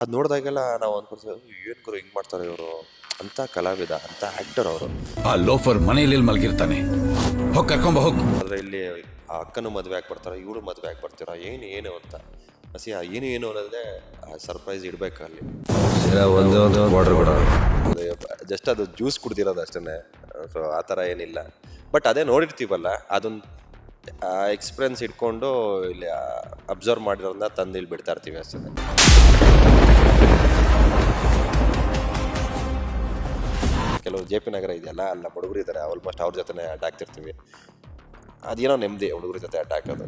ಅದು ನೋಡಿದಾಗೆಲ್ಲ ನಾವು ಅನ್ಕೊಳ್ತೀವಿ ಏನು ಗುರು ಹಿಂಗೆ ಮಾಡ್ತಾರೆ ಇವರು ಅಂತ ಕಲಾವಿದ ಅಂತ ಆ್ಯಕ್ಟರ್ ಅವರು. ಆ ಲೋಫರ್ ಮನೆಯಲ್ಲಿ ಮಲಗಿರ್ತಾನೆ, ಹೋಗಿ ಕರ್ಕೊಂಬ ಹೋಗು. ಆದರೆ ಇಲ್ಲಿ ಆ ಅಕ್ಕನೂ ಮದುವೆ ಆಗಿ ಬರ್ತಾರ, ಇವಳು ಮದುವೆ ಆಗಿ ಬರ್ತೀರಾ, ಏನು ಅಂತ ಹಸಿ ಏನು ಅನ್ನೋದೇ ಸರ್ಪ್ರೈಸ್ ಇಡಬೇಕು ಅಲ್ಲಿ. ಒಂದು ಬಾರ್ಡರ್ ಕೂಡ ಜಸ್ಟ್ ಅದು ಜ್ಯೂಸ್ ಕುಡ್ದಿರೋದು ಅಷ್ಟೇ. ಸೊ ಆ ಥರ ಏನಿಲ್ಲ. ಬಟ್ ಅದೇ ನೋಡಿರ್ತೀವಲ್ಲ, ಅದೊಂದು ಎಕ್ಸ್ಪೀರಿಯನ್ಸ್ ಇಟ್ಕೊಂಡು ಇಲ್ಲಿ ಅಬ್ಸರ್ವ್ ಮಾಡಿರೋದನ್ನ ತಂದು ಇಲ್ಲಿ ಬಿಡ್ತಾ ಇರ್ತೀವಿ ಅಷ್ಟೇ. ಕೆಲವು ಜೆ ಪಿ ನಗರ ಇದೆಯಲ್ಲ, ಅಲ್ಲ ಹುಡುಗರು ಇದ್ದಾರೆ, ಆಲ್ಮೋಸ್ಟ್ ಅವ್ರ ಜೊತೆ ಅಡ್ಡ ಆಗ್ತಿರ್ತೀವಿ. ಅದೇನೋ ನೆಮ್ಮದಿ ಹುಡುಗರ ಜೊತೆ ಅಡ್ಡ ಹಾಕೋದು.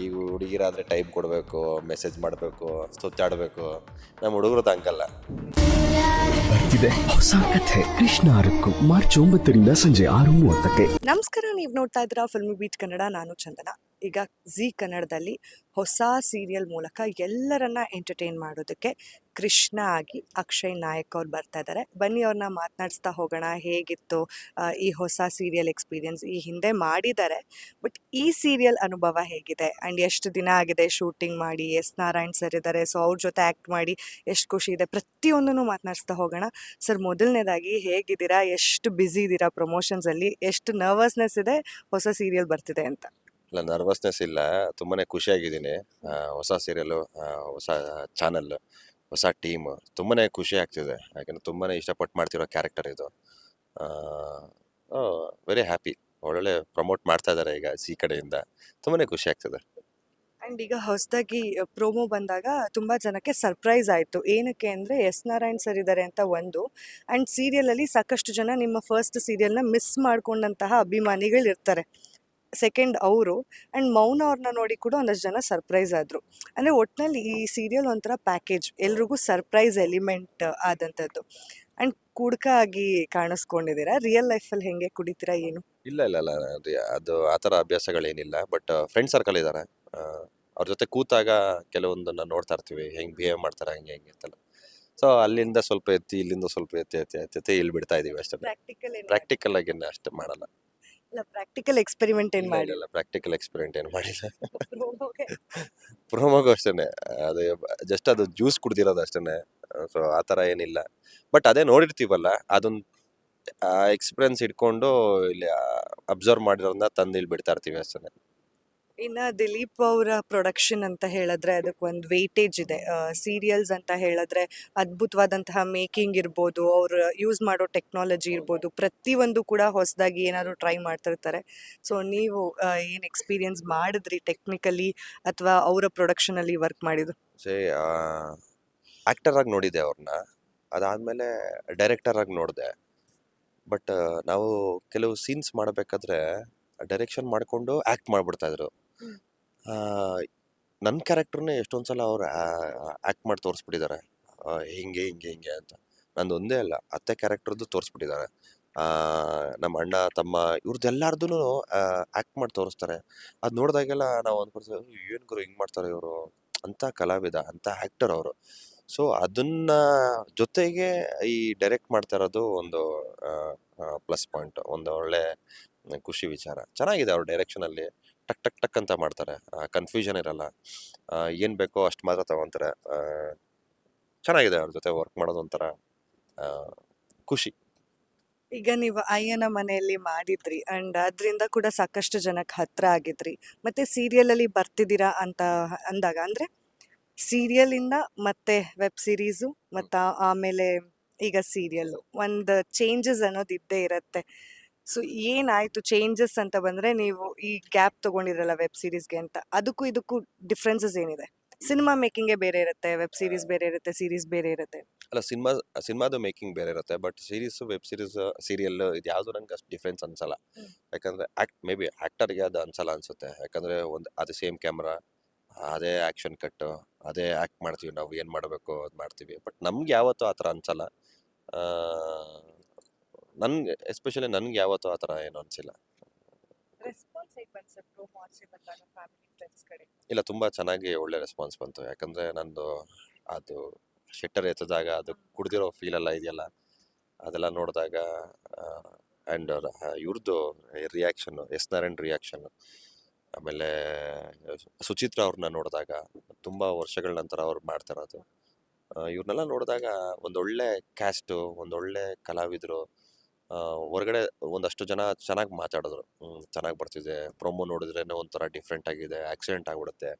ಈಗ ಹುಡುಗಿರಾದರೆ ಟೈಮ್ ಕೊಡಬೇಕು, ಮೆಸೇಜ್ ಮಾಡಬೇಕು, ಸುತ್ತಾಡಬೇಕು. ನಮ್ಮ ಹುಡುಗರದ್ದು ಹಂಗಲ್ಲ. ಬರ್ತಿದೆ ಹೊಸ ಕಥೆ ಕೃಷ್ಣ ಅರಕು ಮಾರ್ಚ್ 9ರಿಂದ ಸಂಜೆ 6:30ಕ್ಕೆ. ನಮಸ್ಕಾರ, ನೀವು ನೋಡ್ತಾ ಇದ್ದೀರಾ ಫಿಲ್ಮಿ ಬೀಟ್ ಕನ್ನಡ. ನಾನು ಚಂದನ. ಈಗ ಜಿ ಕನ್ನಡದಲ್ಲಿ ಹೊಸ ಸೀರಿಯಲ್ ಮೂಲಕ ಎಲ್ಲರನ್ನ ಎಂಟರ್ಟೈನ್ ಮಾಡೋದಕ್ಕೆ ಕೃಷ್ಣ ಆಗಿ ಅಕ್ಷಯ್ ನಾಯಕ್ ಅವ್ರು ಬರ್ತಾ ಇದ್ದಾರೆ. ಬನ್ನಿ ಅವ್ರನ್ನ ಮಾತನಾಡಿಸ್ತಾ ಹೋಗೋಣ. ಹೇಗಿತ್ತು ಈ ಹೊಸ ಸೀರಿಯಲ್ ಎಕ್ಸ್ಪೀರಿಯನ್ಸ್? ಈ ಹಿಂದೆ ಮಾಡಿದ್ದಾರೆ, ಬಟ್ ಈ ಸೀರಿಯಲ್ ಅನುಭವ ಹೇಗಿದೆ ಆ್ಯಂಡ್ ಎಷ್ಟು ದಿನ ಆಗಿದೆ ಶೂಟಿಂಗ್ ಮಾಡಿ? ಎಸ್ ನಾರಾಯಣ್ ಸರ್ ಇದ್ದಾರೆ, ಸೊ ಅವ್ರ ಜೊತೆ ಆ್ಯಕ್ಟ್ ಮಾಡಿ ಎಷ್ಟು ಖುಷಿ ಇದೆ, ಪ್ರತಿಯೊಂದನ್ನು ಮಾತನಾಡಿಸ್ತಾ ಹೋಗೋಣ. ಸರ್, ಮೊದಲನೇದಾಗಿ ಹೇಗಿದ್ದೀರಾ? ಎಷ್ಟು ಬ್ಯುಸಿ ಇದ್ದೀರಾ ಪ್ರಮೋಷನ್ಸಲ್ಲಿ? ಎಷ್ಟು ನರ್ವಸ್ನೆಸ್ ಇದೆ ಹೊಸ ಸೀರಿಯಲ್ ಬರ್ತಿದೆ ಅಂತ? ಇಲ್ಲ, ನರ್ವಸ್ನೆಸ್ ಇಲ್ಲ, ತುಂಬಾ ಖುಷಿಯಾಗಿದ್ದೀನಿ. ಹೊಸ ಸೀರಿಯಲು, ಹೊಸ ಚಾನಲ್, ಹೊಸ ಟೀಮ್, ತುಂಬಾ ಖುಷಿ ಆಗ್ತಿದೆ. ಯಾಕಂದರೆ ತುಂಬಾ ಇಷ್ಟಪಟ್ಟು ಮಾಡ್ತಿರೋ ಕ್ಯಾರೆಕ್ಟರ್ ಇದು. Very happy. ಒಳ್ಳೊಳ್ಳೆ ಪ್ರಮೋಟ್ ಮಾಡ್ತಾ ಇದ್ದಾರೆ ಈಗ ಸಿ ಕಡೆಯಿಂದ. ತುಂಬಾ ಖುಷಿ ಆಗ್ತದೆ. ಆ್ಯಂಡ್ ಈಗ ಹೊಸದಾಗಿ ಪ್ರೋಮೋ ಬಂದಾಗ ತುಂಬ ಜನಕ್ಕೆ ಸರ್ಪ್ರೈಸ್ ಆಯಿತು. ಏನಕ್ಕೆ ಅಂದರೆ ಎಸ್ ನಾರಾಯಣ್ ಸರ್ ಇದ್ದಾರೆ ಅಂತ ಒಂದು, ಆ್ಯಂಡ್ ಸೀರಿಯಲಲ್ಲಿ ಸಾಕಷ್ಟು ಜನ ನಿಮ್ಮ ಫಸ್ಟ್ ಸೀರಿಯಲ್ನ ಮಿಸ್ ಮಾಡ್ಕೊಂಡಂತಹ ಅಭಿಮಾನಿಗಳು ಇರ್ತಾರೆ. ಸೆಕೆಂಡ್ ಅವರು, ಆ್ಯಂಡ್ ಮೌನ ಅವ್ರನ್ನ ನೋಡಿ ಕೂಡ ಒಂದಷ್ಟು ಜನ ಸರ್ಪ್ರೈಸ್ ಆದರು. ಅಂದರೆ ಒಟ್ಟಿನಲ್ಲಿ ಈ ಸೀರಿಯಲ್ ಒಂಥರ ಪ್ಯಾಕೇಜ್, ಎಲ್ರಿಗೂ ಸರ್ಪ್ರೈಸ್ ಎಲಿಮೆಂಟ್ ಆದಂಥದ್ದು. ಆ್ಯಂಡ್ ಕುಡ್ಕ ಆಗಿ ಕಾಣಿಸ್ಕೊಂಡಿದ್ದೀರಾ. ರಿಯಲ್ ಲೈಫಲ್ಲಿ ಹೆಂಗೆ ಕುಡಿತೀರಾ ಏನು? ಇಲ್ಲ ಇಲ್ಲ ಇಲ್ಲ ಅದು ಆ ಥರ ಅಭ್ಯಾಸಗಳೇನಿಲ್ಲ. ಬಟ್ ಫ್ರೆಂಡ್ ಸರ್ಕಲ್ ಇದ್ದಾರೆ, ಅವ್ರ ಜೊತೆ ಕೂತಾಗ ಕೆಲವೊಂದನ್ನ ನೋಡ್ತಾ ಇರ್ತೀವಿ, ಹೆಂಗೆ ಬಿಹೇವ್ ಮಾಡ್ತಾರೆ ಹಂಗೆ ಅಂತೆಲ್ಲ. ಸೊ ಅಲ್ಲಿಂದ ಸ್ವಲ್ಪ ಎತ್ತಿ, ಇಲ್ಲಿಂದ ಸ್ವಲ್ಪ ಎತ್ತಿ ಇಲ್ಲಿ ಬಿಡ್ತಾ ಇದೀವಿ ಅಷ್ಟೇ. ಪ್ರಾಕ್ಟಿಕಲ್ ಆಗಿ ಅಷ್ಟು ಮಾಡಲ್ಲ. ಇಲ್ಲ, ಪ್ರಾಕ್ಟಿಕಲ್ ಎಕ್ಸ್ಪೆರಿಮೆಂಟ್ ಏನು ಮಾಡಿ? ಇಲ್ಲ, ಪ್ರಾಕ್ಟಿಕಲ್ ಎಕ್ಸ್ಪೆರಿಮೆಂಟ್ ಏನು ಮಾಡಿಲ್ಲ. ಪ್ರೋಮೋಗೂ ಅಷ್ಟೇ, ಅದು ಜಸ್ಟ್ ಅದು ಜ್ಯೂಸ್ ಕುಡ್ದಿರೋದು ಅಷ್ಟೇ. ಸೊ ಆ ಥರ ಏನಿಲ್ಲ. ಬಟ್ ಅದೇ ನೋಡಿರ್ತೀವಲ್ಲ, ಅದೊಂದು ಎಕ್ಸ್ಪೀರಿಯನ್ಸ್ ಇಟ್ಕೊಂಡು ಇಲ್ಲಿ ಅಬ್ಸರ್ವ್ ಮಾಡಿರೋದನ್ನ ತಂದು ಇಲ್ಲಿ ಬಿಡ್ತಾ ಇರ್ತೀವಿ ಅಷ್ಟೇ. ಇನ್ನು ದಿಲೀಪ್ ಅವರ ಪ್ರೊಡಕ್ಷನ್ ಅಂತ ಹೇಳಿದ್ರೆ ಅದಕ್ಕೊಂದು ವೇಟೇಜ್ ಇದೆ. ಸೀರಿಯಲ್ಸ್ ಅಂತ ಹೇಳಿದ್ರೆ ಅದ್ಭುತವಾದಂತಹ ಮೇಕಿಂಗ್ ಇರ್ಬೋದು, ಅವ್ರು ಯೂಸ್ ಮಾಡೋ ಟೆಕ್ನಾಲಜಿ ಇರ್ಬೋದು, ಪ್ರತಿಯೊಂದು ಕೂಡ ಹೊಸದಾಗಿ ಏನಾದರೂ ಟ್ರೈ ಮಾಡ್ತಿರ್ತಾರೆ. ಸೊ ನೀವು ಏನು ಎಕ್ಸ್ಪೀರಿಯನ್ಸ್ ಮಾಡಿದ್ರಿ ಟೆಕ್ನಿಕಲಿ ಅಥವಾ ಅವರ ಪ್ರೊಡಕ್ಷನಲ್ಲಿ ವರ್ಕ್ ಮಾಡಿದ್ದು? ಸೇ ಆ್ಯಕ್ಟರ್ ಆಗಿ ನೋಡಿದ್ದೆ ಅವ್ರನ್ನ, ಅದಾದಮೇಲೆ ಡೈರೆಕ್ಟರ್ ಆಗಿ ನೋಡಿದೆ. ಬಟ್ ನಾವು ಕೆಲವು ಸೀನ್ಸ್ ಮಾಡಬೇಕಾದ್ರೆ ಡೈರೆಕ್ಷನ್ ಮಾಡಿಕೊಂಡು ಆ್ಯಕ್ಟ್ ಮಾಡಿಬಿಡ್ತಾಯಿದ್ರು. ನನ್ನ ಕ್ಯಾರೆಕ್ಟರ್ನೇ ಎಷ್ಟೊಂದು ಸಲ ಅವ್ರು ಆ್ಯಕ್ಟ್ ಮಾಡಿ ತೋರಿಸ್ಬಿಟ್ಟಿದ್ದಾರೆ, ಹಿಂಗೆ ಅಂತ. ನಂದು ಒಂದೇ ಅಲ್ಲ, ಅತ್ತೆ ಕ್ಯಾರೆಕ್ಟರ್ದು ತೋರಿಸ್ಬಿಟ್ಟಿದ್ದಾರೆ. ನಮ್ಮ ಅಣ್ಣ ತಮ್ಮ ಇವ್ರದ್ದೆಲ್ಲಾರ್ದು ಆ್ಯಕ್ಟ್ ಮಾಡಿ ತೋರಿಸ್ತಾರೆ. ಅದು ನೋಡಿದಾಗೆಲ್ಲ ನಾವು ಅಂದ್ಕೊಳ್ತೀವಿ, ಏನು ಗುರು ಹಿಂಗೆ ಮಾಡ್ತಾರೆ ಇವರು ಅಂತ ಕಲಾವಿದ ಅಂತ ಆ್ಯಕ್ಟರ್ ಅವರು. ಸೊ ಅದನ್ನ ಜೊತೆಗೆ ಈ ಡೈರೆಕ್ಟ್ ಮಾಡ್ತಾ ಇರೋದು ಒಂದು ಪ್ಲಸ್ ಪಾಯಿಂಟ್, ಒಂದು ಒಳ್ಳೆ ಖುಷಿ ವಿಚಾರ. ಚೆನ್ನಾಗಿದೆ ಅವ್ರ ಡೈರೆಕ್ಷನಲ್ಲಿ. ಟಕ್ ಟಕ್ ಟಕ್ ಅಂತ ಮಾಡ್ತಾರೆ, ಕನ್ಫ್ಯೂಷನ್ ಇರಲ್ಲ. ಏನು ಬೇಕೋ ಅಷ್ಟು ಮಾತ್ರ ತಗೊತಾರೆ. ಚೆನ್ನಾಗಿದೆ ಅವ್ರ ಜೊತೆ ವರ್ಕ್ ಮಾಡೋದು, ಒಂಥರ ಖುಷಿ. ಈಗ ನೀವು ಅಯ್ಯನ ಮನೆಯಲ್ಲಿ ಮಾಡಿದ್ರಿ ಆ್ಯಂಡ್ ಅದರಿಂದ ಕೂಡ ಸಾಕಷ್ಟು ಜನಕ್ಕೆ ಹತ್ರ ಆಗಿದ್ರಿ. ಮತ್ತು ಸೀರಿಯಲಲ್ಲಿ ಬರ್ತಿದ್ದೀರಾ ಅಂತ ಅಂದಾಗ, ಅಂದರೆ ಸೀರಿಯಲಿಂದ ಮತ್ತೆ ವೆಬ್ ಸೀರೀಸು ಮತ್ತು ಆಮೇಲೆ ಈಗ ಸೀರಿಯಲ್ಲು, ಒಂದು ಚೇಂಜಸ್ ಅನ್ನೋದು ಇದ್ದೇ ಇರುತ್ತೆ. ಸೊ ಏನಾಯಿತು ಚೇಂಜಸ್ ಅಂತ ಬಂದರೆ? ನೀವು ಈ ಗ್ಯಾಪ್ ತೊಗೊಂಡಿರಲ್ಲ ವೆಬ್ ಸೀರೀಸ್ಗೆ ಅಂತ, ಅದಕ್ಕೂ ಇದಕ್ಕೂ ಡಿಫ್ರೆನ್ಸಸ್ ಏನಿದೆ? ಸಿನಿಮಾ ಮೇಕಿಂಗೇ ಬೇರೆ ಇರುತ್ತೆ, ವೆಬ್ ಸೀರೀಸ್ ಬೇರೆ ಇರುತ್ತೆ, ಸೀರೀಸ್ ಬೇರೆ ಇರುತ್ತೆ. ಅಲ್ಲ, ಸಿನಿಮಾದು ಮೇಕಿಂಗ್ ಬೇರೆ ಇರುತ್ತೆ. ಬಟ್ ವೆಬ್ ಸೀರೀಸ್, ಸೀರಿಯಲ್ ಇದು ಯಾವುದು ನಂಗೆ ಅಷ್ಟು ಡಿಫ್ರೆನ್ಸ್ ಅನ್ಸಲ್ಲ. ಯಾಕಂದರೆ ಮೇ ಬಿ ಆ್ಯಕ್ಟರ್ಗೆ ಅದು ಅನ್ಸಲ್ಲ ಅನ್ಸುತ್ತೆ. ಯಾಕಂದರೆ ಅದು ಸೇಮ್ ಕ್ಯಾಮ್ರಾ, ಅದೇ ಆ್ಯಕ್ಷನ್ ಕಟ್ಟು, ಅದೇ ಆ್ಯಕ್ಟ್ ಮಾಡ್ತೀವಿ, ನಾವು ಏನು ಮಾಡಬೇಕು ಅದು ಮಾಡ್ತೀವಿ. ಬಟ್ ನಮ್ಗೆ ಯಾವತ್ತೂ ಆ ಥರ ಅನ್ಸಲ್ಲ. ಎಸ್ಪೆಷಲಿ ನನಗೆ ಯಾವತ್ತೂ ಆ ಥರ ಏನು ಅನಿಸಿಲ್ಲ. ಇಲ್ಲ, ತುಂಬ ಚೆನ್ನಾಗಿ ಒಳ್ಳೆ ರೆಸ್ಪಾನ್ಸ್ ಬಂತು. ಯಾಕಂದರೆ ನಂದು ಅದು ಶೆಟ್ಟರ್ ಎತ್ತಿದಾಗ ಅದು ಕುಡ್ದಿರೋ ಫೀಲೆಲ್ಲ ಇದೆಯಲ್ಲ, ಅದೆಲ್ಲ ನೋಡಿದಾಗ, ಆ್ಯಂಡ್ ಇವ್ರದ್ದು ರಿಯಾಕ್ಷನ್ನು, ಎಸ್ ನಾರಾಯಣ್ ರಿಯಾಕ್ಷನ್ನು, ಆಮೇಲೆ ಸುಚಿತ್ರಾ ಅವ್ರನ್ನ ನೋಡಿದಾಗ, ತುಂಬ ವರ್ಷಗಳ ನಂತರ ಅವ್ರು ಮಾಡ್ತಿರೋದು, ಇವ್ರನ್ನೆಲ್ಲ ನೋಡಿದಾಗ ಒಂದೊಳ್ಳೆ ಕ್ಯಾಸ್ಟು, ಒಂದೊಳ್ಳೆ ಕಲಾವಿದರು. ಹೊರಗಡೆ ಒಂದಷ್ಟು ಜನ ಚೆನ್ನಾಗಿ ಮಾತಾಡಿದ್ರು, ಚೆನ್ನಾಗಿ ಬರ್ತಿದೆ, ಪ್ರೊಮೋ ನೋಡಿದ್ರೇನೆ ಒಂಥರ ಡಿಫ್ರೆಂಟ್ ಆಗಿದೆ, ಆಕ್ಸಿಡೆಂಟ್ ಆಗ್ಬಿಡುತ್ತೆ,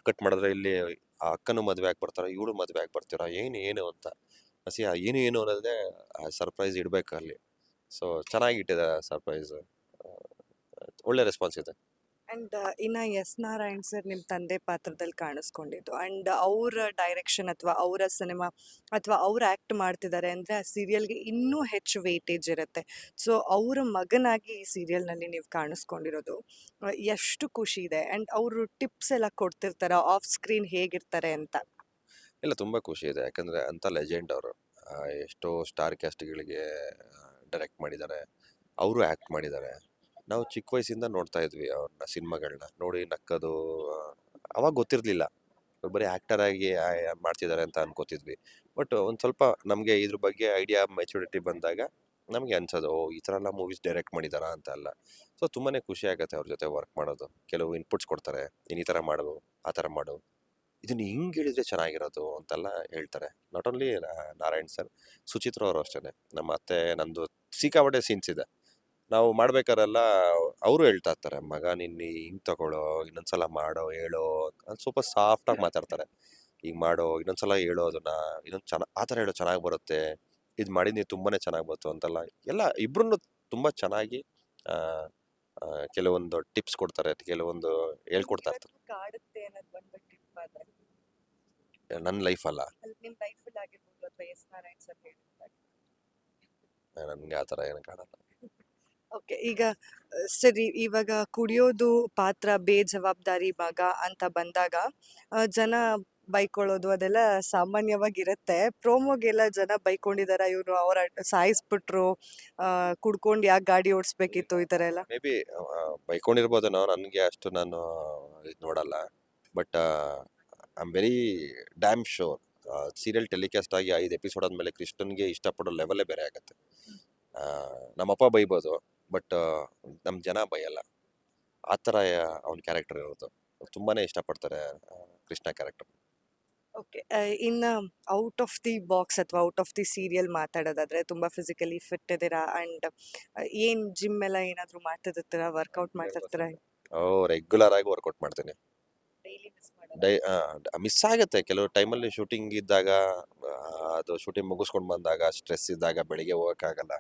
ಕಟ್ ಮಾಡಿದ್ರೆ ಇಲ್ಲಿ ಆ ಅಕ್ಕನೂ ಮದುವೆ ಆಗಿ ಬರ್ತಾರ, ಇವಳು ಮದುವೆ ಆಗಿ ಬರ್ತೀರಾ, ಏನು ಅಂತ ಹಸಿ ಏನು ಅನ್ನೋದೇ ಸರ್ಪ್ರೈಸ್ ಇಡಬೇಕು ಅಲ್ಲಿ. ಸೊ ಚೆನ್ನಾಗಿಟ್ಟಿದೆ ಸರ್ಪ್ರೈಸ್, ಒಳ್ಳೆ ರೆಸ್ಪಾನ್ಸ್ ಇದೆ. ಅಂಡ್ ಇನ್ನ ಎಸ್ ನಾರಾಯಣ್ ಸರ್ ನಿಮ್ಮ ತಂದೆ ಪಾತ್ರದಲ್ಲಿ ಕಾಣಿಸ್ಕೊಂಡಿದ್ದು, ಅಂಡ್ ಅವರ ಡೈರೆಕ್ಷನ್ ಅಥವಾ ಅವರ ಸಿನಿಮಾ ಅಥವಾ ಅವ್ರು ಆ್ಯಕ್ಟ್ ಮಾಡ್ತಿದ್ದಾರೆ ಅಂದರೆ ಆ ಸೀರಿಯಲ್ಗೆ ಇನ್ನೂ ಹೆಚ್ಚು ವೇಟೇಜ್ ಇರುತ್ತೆ. ಸೊ ಅವರ ಮಗನಾಗಿ ಈ ಸೀರಿಯಲ್ನಲ್ಲಿ ನೀವು ಕಾಣಿಸ್ಕೊಂಡಿರೋದು ಎಷ್ಟು ಖುಷಿ ಇದೆ. ಆ್ಯಂಡ್ ಅವರು ಟಿಪ್ಸ್ ಎಲ್ಲ ಕೊಡ್ತಿರ್ತಾರೆ ಆಫ್ ಸ್ಕ್ರೀನ್ ಹೇಗಿರ್ತಾರೆ ಅಂತ. ಇಲ್ಲ, ತುಂಬ ಖುಷಿ ಇದೆ, ಯಾಕಂದರೆ ಅಂಥ ಲೆಜೆಂಡ್ ಅವರು. ಎಷ್ಟೋ ಸ್ಟಾರ್ ಕ್ಯಾಸ್ಟ್ಗಳಿಗೆ ಡೈರೆಕ್ಟ್ ಮಾಡಿದ್ದಾರೆ, ಅವರು ಆ್ಯಕ್ಟ್ ಮಾಡಿದ್ದಾರೆ. ನಾವು ಚಿಕ್ಕ ವಯಸ್ಸಿಂದ ನೋಡ್ತಾ ಇದ್ವಿ ಅವ್ರನ್ನ, ಸಿನಿಮಾಗಳನ್ನ ನೋಡಿ ನಕ್ಕದು. ಅವಾಗ ಗೊತ್ತಿರಲಿಲ್ಲ, ಬರೀ ಆ್ಯಕ್ಟರ್ ಆಗಿ ಮಾಡ್ತಿದ್ದಾರೆ ಅಂತ ಅನ್ಕೋತಿದ್ವಿ. ಬಟ್ ಒಂದು ಸ್ವಲ್ಪ ನಮಗೆ ಇದ್ರ ಬಗ್ಗೆ ಐಡಿಯಾ ಮೆಚುರಿಟಿ ಬಂದಾಗ ನಮಗೆ ಅನ್ಸೋದು, ಓ ಈ ಥರ ಎಲ್ಲ ಮೂವೀಸ್ ಡೈರೆಕ್ಟ್ ಮಾಡಿದಾರಾ ಅಂತ ಎಲ್ಲ. ಸೊ ತುಂಬಾ ಖುಷಿ ಆಗುತ್ತೆ ಅವ್ರ ಜೊತೆ ವರ್ಕ್ ಮಾಡೋದು. ಕೆಲವು ಇನ್ಪುಟ್ಸ್ ಕೊಡ್ತಾರೆ, ನೀನು ಈ ಥರ ಮಾಡು, ಆ ಥರ ಮಾಡು, ಇದನ್ನು ಹಿಂಗೆ ಹೇಳಿದ್ರೆ ಚೆನ್ನಾಗಿರೋದು ಅಂತೆಲ್ಲ ಹೇಳ್ತಾರೆ. Not only Narayan sir, Suchitra ಅವರು ಅಷ್ಟೇ. ನಮ್ಮ ಅತ್ತೆ ನಂದು ಸಿಕ್ಕಾಪಟ್ಟೆ ಸೀನ್ಸ್ ಇದೆ, ನಾವು ಮಾಡ್ಬೇಕಾರೆಲ್ಲ ಅವರು ಹೇಳ್ತಾ ಇರ್ತಾರೆ, ಮಗ ನಿನ್ನ ಹಿಂಗೆ ತಗೊಳ್ಳೋ, ಇನ್ನೊಂದ್ಸಲ ಮಾಡೋ, ಹೇಳೋ ಅಂತ ಸ್ವಲ್ಪ ಸಾಫ್ಟಾಗಿ ಮಾತಾಡ್ತಾರೆ. ಈಗ ಮಾಡೋ, ಇನ್ನೊಂದ್ಸಲ ಹೇಳೋ, ಅದನ್ನ ಇನ್ನೊಂದು ಆ ಥರ ಹೇಳೋ, ಚೆನ್ನಾಗಿ ಬರುತ್ತೆ, ಇದು ಮಾಡಿದ್ದು ನೀವು ತುಂಬಾ ಚೆನ್ನಾಗಿ ಬಂತು ಅಂತೆಲ್ಲ ಎಲ್ಲ ಇಬ್ಬರನ್ನು ತುಂಬ ಚೆನ್ನಾಗಿ ಆ, ಆ, ಕೆಲವೊಂದು ಟಿಪ್ಸ್ ಕೊಡ್ತಾರೆ, ಕೆಲವೊಂದು ಹೇಳ್ಕೊಡ್ತಾ ಇರ್ತಾರೆ. ಕಾಡುತ್ತೆ ಅನ್ನೋದು ಒಂದು ಟಿಪ್ ಆದರೆ ನನ್ನ ಲೈಫಲ್ಲ, ನಿಮ್ಮ ಲೈಫಲ್ಲಿ ಆಗಿರ್ಬೋದು ಅಥವಾ ಎಸ್ ನಾರಾಯಣ್ ಸರ್ ಹೇಳಿರ್ತಾರೆ. ನನಗೆ ಆ ಥರ ಏನು ಕಾಣಲ್ಲ. ಓಕೆ, ಈಗ ಸರಿ, ಇವಾಗ ಕುಡಿಯೋದು ಪಾತ್ರ ಬೇಜವಾಬ್ದಾರಿ ಮಗ ಅಂತ ಬಂದಾಗ ಜನ ಬೈಕೊಳ್ಳೋದು ಅದೆಲ್ಲ ಸಾಮಾನ್ಯವಾಗಿರುತ್ತೆ. ಪ್ರೋಮೋಗೆಲ್ಲ ಜನ ಬೈಕೊಂಡಿದಾರ, ಇವರು ಅವರ ಸಾಯಿಸ್ಬಿಟ್ರು, ಕುಡ್ಕೊಂಡು ಯಾಕೆ ಗಾಡಿ ಓಡಿಸ್ಬೇಕಿತ್ತು, ಈ ಥರ ಎಲ್ಲ. ಮೇ ಬಿ ಬೈಕೊಂಡಿರ್ಬೋದೇನೋ, ನನಗೆ ಅಷ್ಟು ನಾನು ಇದು ನೋಡಲ್ಲ. But I am very dam sure, serial telecast ಆಗಿ 5 ಎಪಿಸೋಡ್ ಆದಮೇಲೆ ಕೃಷ್ಣನ್ಗೆ ಇಷ್ಟಪಡೋ ಲೆವೆಲೇ ಬೇರೆ ಆಗುತ್ತೆ. ನಮ್ಮಪ್ಪ ಬೈಬೋದು, ಬಟ್ ನಮ್ಮ ಜನ ಬೈಯಲ್ಲ. ಆ ಥರ ಅವ್ನ ಕ್ಯಾರೆಕ್ಟರ್ ಇರೋದು, ತುಂಬಾ ಇಷ್ಟಪಡ್ತಾರೆ ಕೃಷ್ಣ ಕ್ಯಾರೆಕ್ಟರ್. ಓಕೆ, ಇನ್ನು ಔಟ್ ಆಫ್ ದಿ ಬಾಕ್ಸ್ ಅಥವಾ ಔಟ್ ಆಫ್ ದಿ ಸೀರಿಯಲ್ ಮಾತಾಡೋದಾದ್ರೆ ತುಂಬ ಫಿಸಿಕಲಿ ಫಿಟ್ ಇದ್ದೀರಾ. ಆ್ಯಂಡ್ ಏನು ಜಿಮ್ ಎಲ್ಲ ಏನಾದರೂ ಮಾಡ್ತಿರ್ತೀರಾ, ವರ್ಕೌಟ್ ಮಾಡ್ತಿರ್ತೀರಾ? ರೆಗ್ಯುಲರ್ ಆಗಿ ವರ್ಕೌಟ್ ಮಾಡ್ತೀನಿ. ಡೈಲಿ ಮಿಸ್ ಮಾಡೋದು? ಮಿಸ್ ಆಗುತ್ತೆ ಕೆಲವು ಟೈಮಲ್ಲಿ, ಶೂಟಿಂಗ್ ಇದ್ದಾಗ, ಅದು ಶೂಟಿಂಗ್ ಮುಗಿಸ್ಕೊಂಡು ಬಂದಾಗ, ಸ್ಟ್ರೆಸ್ ಇದ್ದಾಗ ಬೆಳಿಗ್ಗೆ ಹೋಗೋಕ್ಕಾಗಲ್ಲ,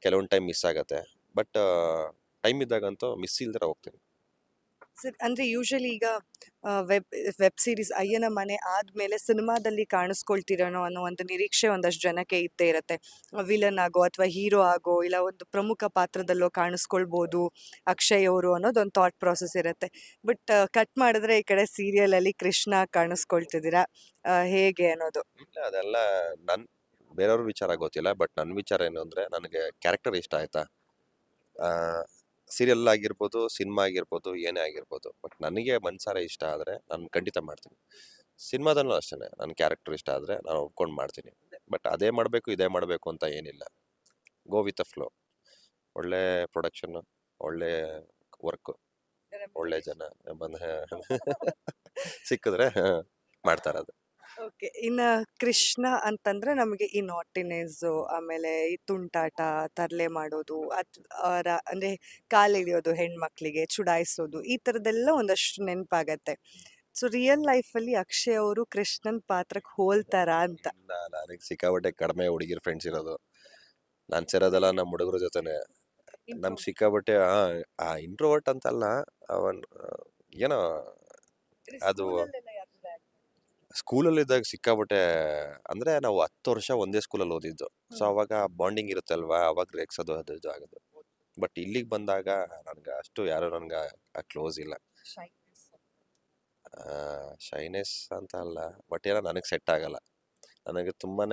ಕೆಲವೊಂದು ಟೈಮ್ ಮಿಸ್ ಆಗುತ್ತೆ. ಬಟ್ ಟೈಮ್ ಇದ್ದಾಗಂತೂ ಮಿಸ್ ಇಲ್ದಿರ ಹೋಗ್ತೀನಿ. ಸರ್, ಅಂದರೆ ಯೂಶಲಿ ಈಗ ವೆಬ್ ಸೀರೀಸ್ ಅಯ್ಯನ ಮನೆ ಆದಮೇಲೆ ಸಿನಿಮಾದಲ್ಲಿ ಕಾಣಿಸ್ಕೊಳ್ತೀರೇನೋ ಅನ್ನೋ ಒಂದು ನಿರೀಕ್ಷೆ ಒಂದಷ್ಟು ಜನಕ್ಕೆ ಇದ್ದೇ ಇರುತ್ತೆ. ವಿಲನ್ ಆಗೋ ಅಥವಾ ಹೀರೋ ಆಗೋ ಇಲ್ಲ ಒಂದು ಪ್ರಮುಖ ಪಾತ್ರದಲ್ಲೋ ಕಾಣಿಸ್ಕೊಳ್ಬೋದು ಅಕ್ಷಯ್ ಅವರು ಅನ್ನೋದೊಂದು ಥಾಟ್ ಪ್ರಾಸೆಸ್ ಇರುತ್ತೆ. ಬಟ್ ಕಟ್ ಮಾಡಿದ್ರೆ ಈ ಕಡೆ ಸೀರಿಯಲಲ್ಲಿ ಕೃಷ್ಣ ಕಾಣಿಸ್ಕೊಳ್ತಿದ್ದೀರಾ, ಹೇಗೆ ಅನ್ನೋದು? ಇಲ್ಲ, ಅದೆಲ್ಲ ನನ್ನ ಬೇರೆಯವ್ರ ವಿಚಾರ ಗೊತ್ತಿಲ್ಲ. ಬಟ್ ನನ್ನ ವಿಚಾರ ಏನು ಅಂದರೆ, ನನಗೆ ಕ್ಯಾರೆಕ್ಟರ್ ಇಷ್ಟ ಆಯಿತಾ, ಸೀರಿಯಲ್ ಆಗಿರ್ಬೋದು, ಸಿನಿಮಾ ಆಗಿರ್ಬೋದು, ಏನೇ ಆಗಿರ್ಬೋದು, ಬಟ್ ನನಗೆ ಮನ್ಸಾರೆ ಇಷ್ಟ ಆದರೆ ನಾನು ಖಂಡಿತ ಮಾಡ್ತೀನಿ. ಸಿನಿಮಾದಲ್ಲೂ ಅಷ್ಟೇ, ನನ್ನ ಕ್ಯಾರೆಕ್ಟರ್ ಇಷ್ಟ ಆದರೆ ನಾನು ಒಪ್ಕೊಂಡು ಮಾಡ್ತೀನಿ. ಬಟ್ ಅದೇ ಮಾಡಬೇಕು ಇದೇ ಮಾಡಬೇಕು ಅಂತ ಏನಿಲ್ಲ, ಗೋ ವಿತ್ ಅ ಫ್ಲೋ. ಒಳ್ಳೆ ಪ್ರೊಡಕ್ಷನ್ನು, ಒಳ್ಳೆ ವರ್ಕು, ಒಳ್ಳೆ ಜನ ಬಂದರೆ ಸಿಕ್ಕಿದ್ರೆ ಮಾಡ್ತಾರೆ ಅದು. ಓಕೆ, ಇನ್ನು ಕೃಷ್ಣ ಅಂತಂದ್ರೆ ನಮಗೆ ಈ ನಾಟಿನೆಸ್ಸು, ಆಮೇಲೆ ಈ ತುಂಟಾಟ, ತರಲೆ ಮಾಡೋದು, ಅಂದರೆ ಕಾಲೆಳೆಯೋದು, ಹೆಣ್ಮಕ್ಳಿಗೆ ಚುಡಾಯಿಸೋದು, ಈ ಥರದ್ದೆಲ್ಲ ಒಂದಷ್ಟು ನೆನಪಾಗತ್ತೆ. ಸೊ ರಿಯಲ್ ಲೈಫಲ್ಲಿ ಅಕ್ಷಯ್ ಅವರು ಕೃಷ್ಣನ್ ಪಾತ್ರಕ್ಕೆ ಹೋಲ್ತಾರಾ ಅಂತ? ನನಗೆ ಸಿಕ್ಕಾಪಟ್ಟೆ ಕಡಿಮೆ ಹುಡುಗಿರ್ ಫ್ರೆಂಡ್ಸ್ ಇರೋದು, ನಾನು ಸೇರೋದೆಲ್ಲ ನಮ್ಮ ಹುಡುಗರ ಜೊತೆನೆ. ನಮ್ಗೆ ಸಿಕ್ಕಾಪಟ್ಟೆ ಇಂಟ್ರೋವರ್ಟ್ ಅಂತಲ್ಲ, ಅವನ್ ಏನೋ ಅದು ಸ್ಕೂಲಲ್ಲಿದ್ದಾಗ ಸಿಕ್ಕಾಪಟ್ಟೆ, ಅಂದರೆ ನಾವು 10 ವರ್ಷ ಒಂದೇ ಸ್ಕೂಲಲ್ಲಿ ಓದಿದ್ದು. ಸೊ ಅವಾಗ ಬಾಂಡಿಂಗ್ ಇರುತ್ತೆ ಅಲ್ವಾ, ಅವಾಗ ರೇಗ್ಸೋದು ಅದು ಇದು ಆಗೋದು. ಬಟ್ ಇಲ್ಲಿಗೆ ಬಂದಾಗ ನನಗೆ ಅಷ್ಟು ಯಾರು ನನಗೆ ಕ್ಲೋಸ್ ಇಲ್ಲ. ಶೈನೆಸ್ ಅಂತ ಅಲ್ಲ, ಬಟ್ ಏನೋ ನನಗೆ ಸೆಟ್ ಆಗಲ್ಲ. ನನಗೆ ತುಂಬಾ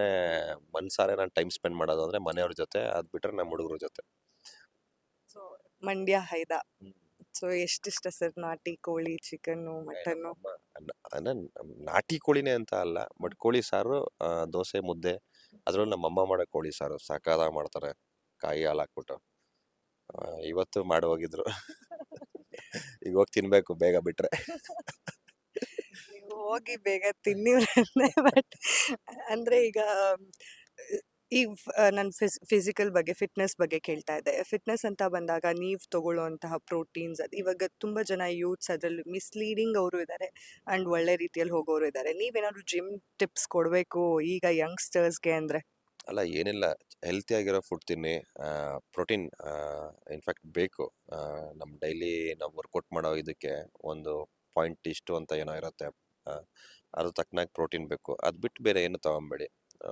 ಮನ್ಸಾರೆ ನಾನು ಟೈಮ್ ಸ್ಪೆಂಡ್ ಮಾಡೋದು ಅಂದರೆ ಮನೆಯವ್ರ ಜೊತೆ, ಅದು ಬಿಟ್ಟರೆ ನಮ್ಮ ಹುಡುಗರ ಜೊತೆ. ಸೊ ಮಂಡ್ಯ ಹೈದ, ಸೊ ಎಷ್ಟಿಷ್ಟ ಸರ್ ನಾಟಿ ಕೋಳಿ, ಚಿಕನ್ನು, ಮಟನ್ನು? ನಾಟಿ ಕೋಳಿನೇ ಅಂತ ಅಲ್ಲ, ಬಟ್ ಕೋಳಿ ಸಾರು, ದೋಸೆ, ಮುದ್ದೆ, ಅದರಲ್ಲೂ ನಮ್ಮಮ್ಮ ಮಾಡೋ ಕೋಳಿ ಸಾರು ಸಖತ್ತಾಗಿ ಮಾಡ್ತಾರೆ, ಕಾಯಿ ಹಾಲು ಹಾಕ್ಬಿಟ್ಟು. ಇವತ್ತು ಮಾಡಿ ಹೋಗಿದ್ರು, ಈಗ ಹೋಗಿ ತಿನ್ಬೇಕು ಬೇಗ ಬಿಟ್ರೆ. ನೀವು ಹೋಗಿ ಬೇಗ ತಿನ್ನಿ ಬಟ್ ಅಂದ್ರೆ ಈಗ ಈ ನಾನು ಫಿಸಿಕಲ್ ಬಗ್ಗೆ ಫಿಟ್ನೆಸ್ ಬಗ್ಗೆ ಕೇಳ್ತಾ ಇದ್ದೆ. ಫಿಟ್ನೆಸ್ ಅಂತ ಬಂದಾಗ ನೀವು ತಗೊಳ್ಳುವಂತಹ ಪ್ರೋಟೀನ್ಸ್ ಅದು ಇವಾಗ ತುಂಬ ಜನ ಯೂತ್ಸ್ ಅದರಲ್ಲಿ ಮಿಸ್ಲೀಡಿಂಗ್ ಅವರು ಇದ್ದಾರೆ ಆ್ಯಂಡ್ ಒಳ್ಳೆ ರೀತಿಯಲ್ಲಿ ಹೋಗೋರು ಇದ್ದಾರೆ. ನೀವೇನಾದ್ರು ಜಿಮ್ ಟಿಪ್ಸ್ ಕೊಡಬೇಕು ಈಗ ಯಂಗ್ಸ್ಟರ್ಸ್ಗೆ ಅಂದರೆ? ಅಲ್ಲ ಏನಿಲ್ಲ, ಹೆಲ್ತಿ ಆಗಿರೋ ಫುಡ್ ತಿನ್ನಿ. ಪ್ರೋಟೀನ್ ಇನ್ಫ್ಯಾಕ್ಟ್ ಬೇಕು. ನಮ್ಮ ಡೈಲಿ ನಾವು ವರ್ಕೌಟ್ ಮಾಡೋ ಇದಕ್ಕೆ ಒಂದು ಪಾಯಿಂಟ್ ಇಷ್ಟು ಅಂತ ಏನೋ ಇರುತ್ತೆ. ಆ, ಅದು ತಕ್ಕನಾಗಿ ಪ್ರೋಟೀನ್ ಬೇಕು. ಅದು ಬಿಟ್ಟು ಬೇರೆ ಏನು ತೊಗೊಬೇಡಿ.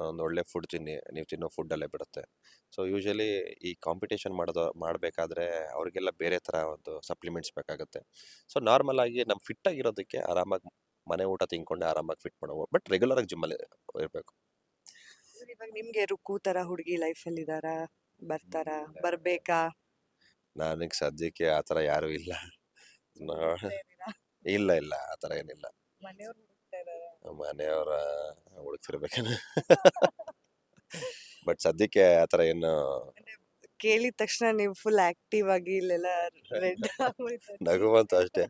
ಒಂದು ಒಳ್ಳೆ ಫುಡ್ ತಿನ್ನಿ, ನೀವು ತಿನ್ನೋ ಫುಡ್ಡಲ್ಲೇ ಬಿಡುತ್ತೆ. ಸೊ ಯೂಶಲಿ ಈ ಕಾಂಪಿಟೇಷನ್ ಮಾಡಬೇಕಾದ್ರೆ ಅವ್ರಿಗೆಲ್ಲ ಬೇರೆ ಥರ ಒಂದು ಸಪ್ಲಿಮೆಂಟ್ಸ್ ಬೇಕಾಗುತ್ತೆ. ಸೊ ನಾರ್ಮಲ್ ಆಗಿ ನಮ್ಮ ಫಿಟ್ ಆಗಿರೋದಕ್ಕೆ ಆರಾಮಾಗಿ ಮನೆ ಊಟ ತಿನ್ಕೊಂಡೆ ಆರಾಮಾಗಿ ಫಿಟ್ ಮಾಡೋ, ಬಟ್ ರೆಗ್ಯುಲರಾಗಿ ಜಿಮ್ಮಲ್ಲಿ ಇರಬೇಕು. ಇವಾಗ ನಿಮ್ಗೆ ರುಕ್ಕು ತರ ಹುಡುಗಿ ಲೈಫಲ್ಲಿ ಇದಾರಾ? ಬರ್ತಾರಾ? ಬರ್ಬೇಕಾ? ನನಗೆ ಸದ್ಯಕ್ಕೆ ಆ ಥರ ಯಾರೂ ಇಲ್ಲ. ಇಲ್ಲ ಇಲ್ಲ, ಆ ಥರ ಏನಿಲ್ಲ. ಮನೆಯವ್ರು ಹುಡುಕ್ತಾ ಇದಾರೆ. ಮನೆಯವರ ಹುಡುಕ್ತಿರ್ಬೇಕೇನು. ಬಟ್ ಸದ್ಯಕ್ಕೆ ಆ ಥರ ಏನು ಕೇಳಿದ ತಕ್ಷಣ ನೀವು ಫುಲ್ ಆಕ್ಟಿವ್ ಆಗಿ ಇಲ್ಲೆಲ್ಲ ರೆಡ್ ನಗುವಂತ ಅಷ್ಟೇ.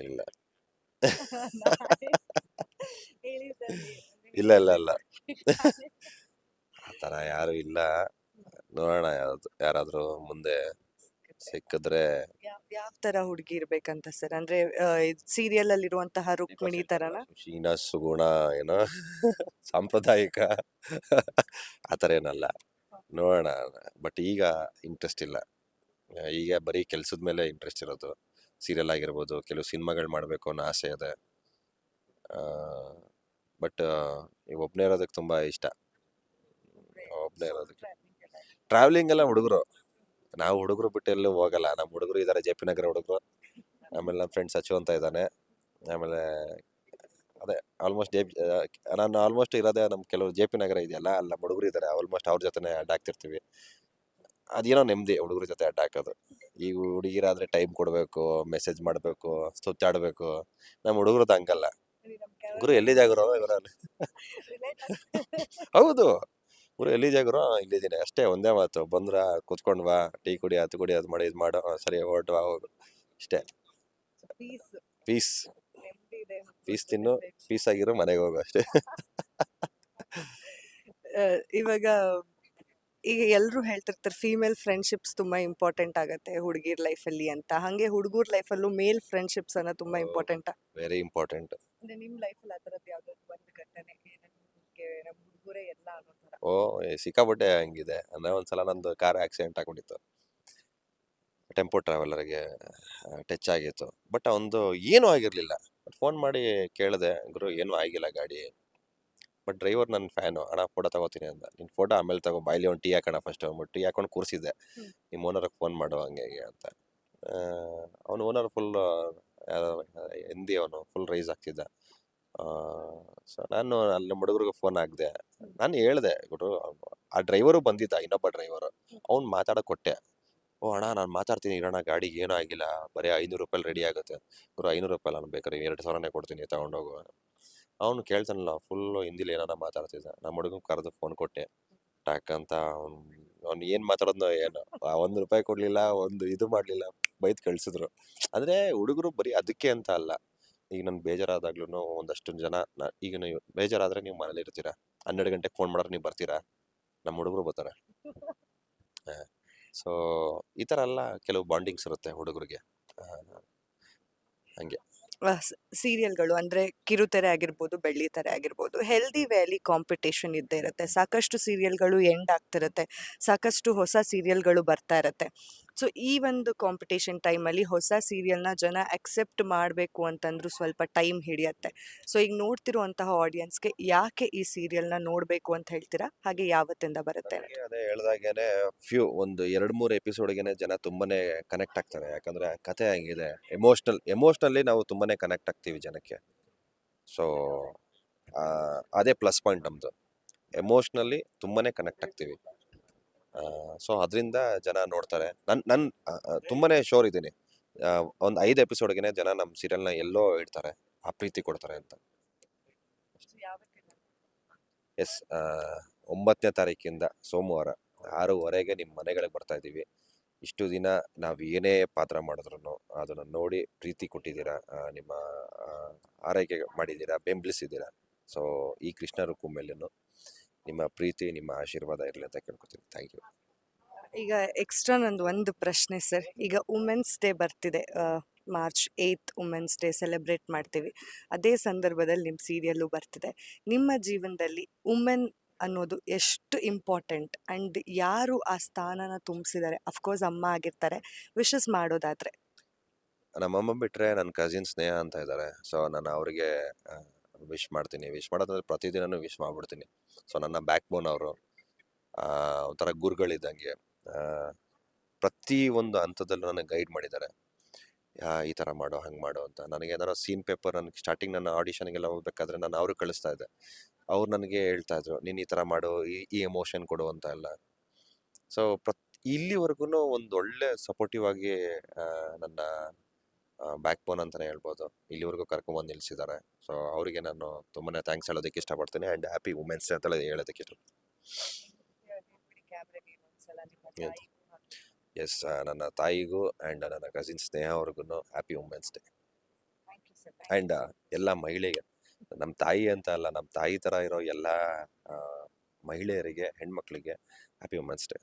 ಇಲ್ಲ ಇಲ್ಲ ಇಲ್ಲ ಇಲ್ಲ, ಆ ಥರ ಯಾರು ಇಲ್ಲ. ನೋಡೋಣ ಯಾರಾದರೂ ಮುಂದೆ ಸಿಕ್ಕಿದ್ರೆ. ಯಾವ ತರ ಹುಡುಗಿ ಇರ್ಬೇಕಂತ ಸರ್? ಅಂದ್ರೆ ಸೀರಿಯಲ್ ಅಲ್ಲಿ ಇರುವಂತಹ ರುಕ್ಮಿಣಿ ತರನ? ಶೀನಾ ಸುಗುಣ ಏನೋ ಸಾಂಪ್ರದಾಯಿಕ ಆ ಥರ ಏನಲ್ಲ. ನೋಡೋಣ. ಬಟ್ ಈಗ ಇಂಟ್ರೆಸ್ಟ್ ಇಲ್ಲ. ಈಗ ಬರೀ ಕೆಲ್ಸದ ಮೇಲೆ ಇಂಟ್ರೆಸ್ಟ್ ಇರೋದು. ಸೀರಿಯಲ್ ಆಗಿರ್ಬೋದು, ಕೆಲವು ಸಿನಿಮಾಗಳು ಮಾಡಬೇಕು ಅನ್ನೋ ಆಸೆ ಇದೆ. ಬಟ್ ಈಗ ಒಬ್ಬನೇ ಇರೋದಕ್ಕೆ ತುಂಬ ಇಷ್ಟ. ಒಬ್ಬನೇ ಇರೋದಕ್ಕೆ ಟ್ರಾವೆಲಿಂಗ್ ಎಲ್ಲ ಹುಡುಗರು. ನಾವು ಹುಡುಗರು ಬಿಟ್ಟು ಎಲ್ಲೂ ಹೋಗಲ್ಲ. ನಮ್ಮ ಹುಡುಗರು ಇದ್ದಾರೆ, ಜೆ ಪಿ ನಗರ ಹುಡುಗರು. ಆಮೇಲೆ ನಮ್ಮ ಫ್ರೆಂಡ್ ಸಚು ಅಂತ ಇದ್ದಾನೆ. ಆಮೇಲೆ ಅದೇ ಆಲ್ಮೋಸ್ಟ್ ನಾನು ಆಲ್ಮೋಸ್ಟ್ ಇರೋದೇ ನಮ್ಮ ಕೆಲವರು ಜೆ ಪಿ ನಗರ ಇದೆಯಲ್ಲ, ಅಲ್ಲಿ ನಮ್ಮ ಹುಡುಗರು ಇದ್ದಾರೆ. ಆಲ್ಮೋಸ್ಟ್ ಅವ್ರ ಜೊತೆನೇ ಅಡ್ಡ ಹಾಕ್ತಿರ್ತೀವಿ. ಅದೇನೋ ನೆಮ್ಮದಿ ಹುಡುಗರ ಜೊತೆ ಅಡ್ಡ ಹಾಕೋದು. ಈಗ ಹುಡುಗಿರಾದ್ರೆ ಟೈಮ್ ಕೊಡಬೇಕು, ಮೆಸೇಜ್ ಮಾಡಬೇಕು, ಸುತ್ತಾಡಬೇಕು. ನಮ್ಮ ಹುಡುಗರದ್ದು ಹಂಗಲ್ಲ. ಗುರು ಎಲ್ಲಿದೆ ಗುರು ಇವರಲ್ಲಿ? ಹೌದು, ಗುರು ಎಲ್ಲಿದೆ ಗುರು? ಇಲ್ಲಿದ್ದೀನಿ ಅಷ್ಟೇ, ಒಂದೇ ಮಾತು. ಬಂದ್ರ ಕುತ್ಕೊಂಡ್ ಬಾ, ಟೀ ಕುಡಿ, ಅದು ಕುಡಿ, ಅದು ಮಾಡಿ, ಇದು ಮಾಡೋ, ಸರಿ ಹೊರಟು ಹೋಗು, ಇಷ್ಟೇ. ಪೀಸ್ ಪೀಸ್ ತಿನ್ನು, ಪೀಸ್ ಆಗಿರೋ ಮನೆಗೆ ಹೋಗು ಅಷ್ಟೇ. ಇವಾಗ ಈಗ ಎಲ್ಲರೂ ಹೇಳ್ತಿರ್ತಾರೆ ಫೀಮೇಲ್ ಫ್ರೆಂಡ್ಶಿಪ್ಸ್ ತುಂಬಾ ಇಂಪಾರ್ಟೆಂಟ್ ಆಗತ್ತೆ ಹುಡುಗಿರ್ ಲೈಫಲ್ಲಿ ಅಂತ. ಹಂಗೆ ಹುಡುಗರ ಲೈಫಲ್ಲೂ ಮೇಲ್ ಫ್ರೆಂಡ್ಶಿಪ್ಸ್ ಅನ್ನೋ ತುಂಬಾ ಇಂಪಾರ್ಟೆಂಟ್. Very important. ಅಂದ್ರೆ ನಿಮ್ ಲೈಫಲ್ಲಿ ಆ ಥರದ್ದು ಯಾವ್ದಾದ್ರು ಒಂದು ಘಟನೆ ನಮ್ಮ ಹುಡುಗರೇ ಎಲ್ಲ ಅನ್ನೋ ಥರ? ಸಿಕ್ಕಾಪಟ್ಟೆ ಹಂಗಿದೆ. ಅಂದ್ರೆ ಒಂದ್ಸಲ ನಂದು ಕಾರ್ ಆಕ್ಸಿಡೆಂಟ್ ಆಗ್ಬಿಟ್ಟಿತ್ತು. ಟೆಂಪೋ ಟ್ರಾವೆಲರ್ಗೆ ಟಚ್ ಆಗಿತ್ತು. ಬಟ್ ಅವನದು ಏನೂ ಆಗಿರಲಿಲ್ಲ. ಬಟ್ ಫೋನ್ ಮಾಡಿ ಕೇಳಿದೆ, ಗುರು ಏನೂ ಆಗಿಲ್ಲ ಗಾಡಿ. ಬಟ್ ಡ್ರೈವರ್ ನನ್ನ ಫ್ಯಾನು. ಅಣ್ಣ ಫೋಟೋ ತಗೋತೀನಿ ಅಂದ. ನಿನ್ನ ಫೋಟೋ ಆಮೇಲೆ ತಗೋ, ಬಾಯ್ಲಿ ಒಂದು ಟೀ ಹಾಕೋಣ ಫಸ್ಟ್ ಅಂದ್ಬಿಟ್ಟು ಟೀ ಹಾಕೊಂಡು ಕೂರಿಸಿದ್ದೆ. ನಿಮ್ಮ ಓನರ್ಗೆ ಫೋನ್ ಮಾಡು ಹಂಗೆ ಹಂಗೆ ಅಂತ. ಅವನು ಓನರ್ ಫುಲ್ ಹಿಂದಿ, ಅವನು ಫುಲ್ ರೈಸ್ ಆಗ್ತಿದ್ದ. ಸೊ ನಾನು ಅಲ್ಲಿ ನಮ್ಮ ಹುಡುಗರಿಗೆ ಫೋನ್ ಹಾಕಿದೆ. ನಾನು ಹೇಳಿದೆ, ಗುರು ಆ ಡ್ರೈವರು ಬಂದಿದ್ದ, ಇನ್ನೊಬ್ಬ ಡ್ರೈವರು. ಅವ್ನು ಮಾತಾಡೋಕೆ ಕೊಟ್ಟೆ. ಓ ಅಣ್ಣ ನಾನು ಮಾತಾಡ್ತೀನಿ ಇರೋಣ, ಗಾಡಿಗೆ ಏನೂ ಆಗಿಲ್ಲ, ಬರೀ 500 ರೂಪಾಯಿ ರೆಡಿ ಆಗುತ್ತೆ. ಗುರು 500 ರೂಪಾಯಿ ನಾನು ಬೇಕಾದ್ರೆ 2,000ನೇ ಕೊಡ್ತೀನಿ, ತಗೊಂಡೋಗು. ಅವನು ಕೇಳ್ತಾನಲ್ಲ, ಫುಲ್ಲು ಹಿಂದಿಲಿ ಏನಾರ ಮಾತಾಡ್ತಿದ್ದ. ನಮ್ಮ ಹುಡುಗನ ಕರೆದು ಫೋನ್ ಕೊಟ್ಟೆ. ಟಾಕ್ ಅಂತ ಅವ್ನು ಏನು ಮಾತಾಡೋದ್ನೋ ಏನೋ, 1 ರೂಪಾಯಿ ಕೊಡಲಿಲ್ಲ, ಒಂದು ಇದು ಮಾಡಲಿಲ್ಲ, ಬೈದು ಕಳಿಸಿದ್ರು. ಅಂದರೆ ಹುಡುಗರು ಬರೀ ಅದಕ್ಕೆ ಅಂತ ಅಲ್ಲ. ಈಗ ನಾನು ಬೇಜಾರಾದಾಗ್ಲೂ ಒಂದಷ್ಟು ಜನ ಈಗ ನೀವು ಬೇಜಾರಾದರೆ ನೀವು ಮನೇಲಿ ಇರ್ತೀರಾ, 12 ಗಂಟೆಗೆ ಫೋನ್ ಮಾಡಿದ್ರೆ ನೀವು ಬರ್ತೀರಾ? ನಮ್ಮ ಹುಡುಗರು ಬರ್ತಾರೆ. ಸೊ ಈ ಥರ ಎಲ್ಲ ಕೆಲವು ಬಾಂಡಿಂಗ್ಸ್ ಇರುತ್ತೆ ಹುಡುಗರಿಗೆ. ಹಂಗೆ ಸೀರಿಯಲ್ಗಳು ಅಂದ್ರೆ ಕಿರುತೆರೆ ಆಗಿರ್ಬೋದು, ಬೆಳ್ಳಿತೆರೆ ಆಗಿರ್ಬೋದು, ಹೆಲ್ದಿ ವೇಲಿ ಕಾಂಪಿಟೇಷನ್ ಇದ್ದೇ ಇರುತ್ತೆ. ಸಾಕಷ್ಟು ಸೀರಿಯಲ್ಗಳು ಎಂಡ್ ಆಗ್ತಿರುತ್ತೆ, ಸಾಕಷ್ಟು ಹೊಸ ಸೀರಿಯಲ್ಗಳು ಬರ್ತಾ ಇರುತ್ತೆ. ಸೊ ಈ ಒಂದು ಕಾಂಪಿಟೇಷನ್ ಟೈಮಲ್ಲಿ ಹೊಸ ಸೀರಿಯಲ್ನ ಜನ ಅಕ್ಸೆಪ್ಟ್ ಮಾಡಬೇಕು ಅಂತಂದ್ರೂ ಸ್ವಲ್ಪ ಟೈಮ್ ಹಿಡಿಯತ್ತೆ. ಸೊ ಈಗ ನೋಡ್ತಿರುವಂತಹ ಆಡಿಯನ್ಸ್ಗೆ ಯಾಕೆ ಈ ಸೀರಿಯಲ್ನ ನೋಡಬೇಕು ಅಂತ ಹೇಳ್ತೀರಾ? ಹಾಗೆ ಯಾವತ್ತಿಂದ ಬರುತ್ತೆ? ನನಗೆ ಅದೇ ಹೇಳ್ದಾಗೇನೆ ಒಂದು 2-3 ಎಪಿಸೋಡ್ಗೆನೆ ಜನ ತುಂಬಾನೇ ಕನೆಕ್ಟ್ ಆಗ್ತಾರೆ. ಯಾಕಂದ್ರೆ ಕತೆ ಹಂಗಿದೆ, ಎಮೋಷ್ನಲಿ ನಾವು ತುಂಬಾನೇ ಕನೆಕ್ಟ್ ಆಗ್ತೀವಿ ಜನಕ್ಕೆ. ಸೊ ಅದೇ ಪ್ಲಸ್ ಪಾಯಿಂಟ್ ನಮ್ದು, ಎಮೋಷ್ನಲಿ ತುಂಬಾನೇ ಕನೆಕ್ಟ್ ಆಗ್ತೀವಿ. ಸೊ ಅದರಿಂದ ಜನ ನೋಡ್ತಾರೆ. ನನ್ ತುಂಬಾನೇ ಶೋರ್ ಇದ್ದೀನಿ, ಒಂದು 5 ಎಪಿಸೋಡ್ಗೆನೆ ಜನ ನಮ್ಮ ಸೀರಿಯಲ್ನ ಎಲ್ಲೋ ಇಡ್ತಾರೆ, ಆ ಪ್ರೀತಿ ಕೊಡ್ತಾರೆ ಅಂತ. ಎಸ್, 9ನೇ ತಾರೀಕಿಂದ ಸೋಮವಾರ 6:30ಗೆ ನಿಮ್ಮ ಮನೆಗಳಿಗೆ ಬರ್ತಾ ಇದ್ದೀವಿ. ಇಷ್ಟು ದಿನ ನಾವು ಏನೇ ಪಾತ್ರ ಮಾಡಿದ್ರು ಅದನ್ನು ನೋಡಿ ಪ್ರೀತಿ ಕೊಟ್ಟಿದ್ದೀರಾ, ನಿಮ್ಮ ಆ, ಆರೈಕೆ ಮಾಡಿದ್ದೀರಾ, ಬೆಂಬಲಿಸಿದ್ದೀರಾ. ಸೊ ಈ ಕೃಷ್ಣ ರುಕ್ಕು ಮೇಲೇನು ನಿಮ್ಮ ಪ್ರೀತಿ, ನಿಮ್ಮ ಆಶೀರ್ವಾದ ಇರಲಿ ಅಂತ ಕೇಳ್ಕೊತೀನಿ. Thank you. ಈಗ ಎಕ್ಸ್ಟ್ರಾ ನಂದು ಒಂದು ಪ್ರಶ್ನೆ ಸರ್. ಈಗ ವುಮೆನ್ಸ್ ಡೇ ಬರ್ತಿದೆ, ಮಾರ್ಚ್ 8 ವುಮೆನ್ಸ್ ಡೇ ಸೆಲೆಬ್ರೇಟ್ ಮಾಡ್ತೀವಿ. ಅದೇ ಸಂದರ್ಭದಲ್ಲಿ ನಿಮ್ಮ ಸೀರಿಯಲ್ಲು ಬರ್ತಿದೆ. ನಿಮ್ಮ ಜೀವನದಲ್ಲಿ ವುಮೆನ್ ಅನ್ನೋದು ಎಷ್ಟು ಇಂಪಾರ್ಟೆಂಟ್ ಆ್ಯಂಡ್ ಯಾರು ಆ ಸ್ಥಾನನ ತುಂಬಿಸಿದ್ದಾರೆ? ಅಫ್ಕೋರ್ಸ್ ಅಮ್ಮ ಆಗಿರ್ತಾರೆ. ವಿಶಸ್ ಮಾಡೋದಾದ್ರೆ ನಮ್ಮಮ್ಮ ಬಿಟ್ಟರೆ ನನ್ನ ಕಸಿನ್ ಸ್ನೇಹ ಅಂತ ಇದ್ದಾರೆ. ಸೊ ನಾನು ಅವರಿಗೆ ವಿಶ್ ಮಾಡ್ತೀನಿ. ವಿಶ್ ಮಾಡೋದಂದ್ರೆ ಪ್ರತಿದಿನನೂ ವಿಶ್ ಮಾಡ್ಬಿಡ್ತೀನಿ. ಸೊ ನನ್ನ ಬ್ಯಾಕ್ ಬೋನ್ ಅವರು, ಒಂಥರ ಗುರುಗಳಿದ್ದಂಗೆ. ಪ್ರತಿ ಒಂದು ಹಂತದಲ್ಲೂ ನನಗೆ ಗೈಡ್ ಮಾಡಿದ್ದಾರೆ. ಈ ಥರ ಮಾಡೋ, ಹಂಗೆ ಮಾಡೋ ಅಂತ. ನನಗೆ ಏನಾರು ಸೀನ್ ಪೇಪರ್ ನನಗೆ ಸ್ಟಾರ್ಟಿಂಗ್ ನನ್ನ ಆಡಿಷನ್ಗೆಲ್ಲ ಹೋಗ್ಬೇಕಾದ್ರೆ ನಾನು ಅವ್ರಿಗೆ ಕಳಿಸ್ತಾ ಇದ್ದೆ. ಅವ್ರು ನನಗೆ ಹೇಳ್ತಾ ಇದ್ರು, ನೀನು ಈ ಥರ ಮಾಡು, ಈ ಎಮೋಷನ್ ಕೊಡು ಅಂತ ಎಲ್ಲ. ಸೊ ಇಲ್ಲಿವರೆಗೂ ಒಂದು ಒಳ್ಳೆ ಸಪೋರ್ಟಿವ್ ಆಗಿ ನನ್ನ ಬ್ಯಾಕ್ ಬೋನ್ ಅಂತಲೇ ಹೇಳ್ಬೋದು. ಇಲ್ಲಿವರೆಗೂ ಕರ್ಕೊಂಬಂದು ನಿಲ್ಲಿಸಿದ್ದಾರೆ. ಸೊ ಅವರಿಗೆ ನಾನು ತುಂಬಾ ಥ್ಯಾಂಕ್ಸ್ ಹೇಳೋದಕ್ಕೆ ಇಷ್ಟಪಡ್ತೀನಿ. ಆ್ಯಂಡ್ ಹ್ಯಾಪಿ ವುಮೆನ್ಸ್ ಡೇ ಅಂತ ಹೇಳೋದಕ್ಕೆ ಇಷ್ಟಪಡ್ತೀನಿ. ಎಸ್, ನನ್ನ ತಾಯಿಗೂ ಆ್ಯಂಡ್ ನನ್ನ ಕಸಿನ್ ಸ್ನೇಹ ಅವ್ರಿಗೂ ಹ್ಯಾಪಿ ವುಮೆನ್ಸ್ ಡೇ. ಆ್ಯಂಡ್ ಎಲ್ಲ ಮಹಿಳೆಗೆ, ನಮ್ಮ ತಾಯಿ ಅಂತ ಅಲ್ಲ, ನಮ್ಮ ತಾಯಿ ಥರ ಇರೋ ಎಲ್ಲ ಮಹಿಳೆಯರಿಗೆ, ಹೆಣ್ಮಕ್ಳಿಗೆ ಹ್ಯಾಪಿ ವುಮೆನ್ಸ್ ಡೇ.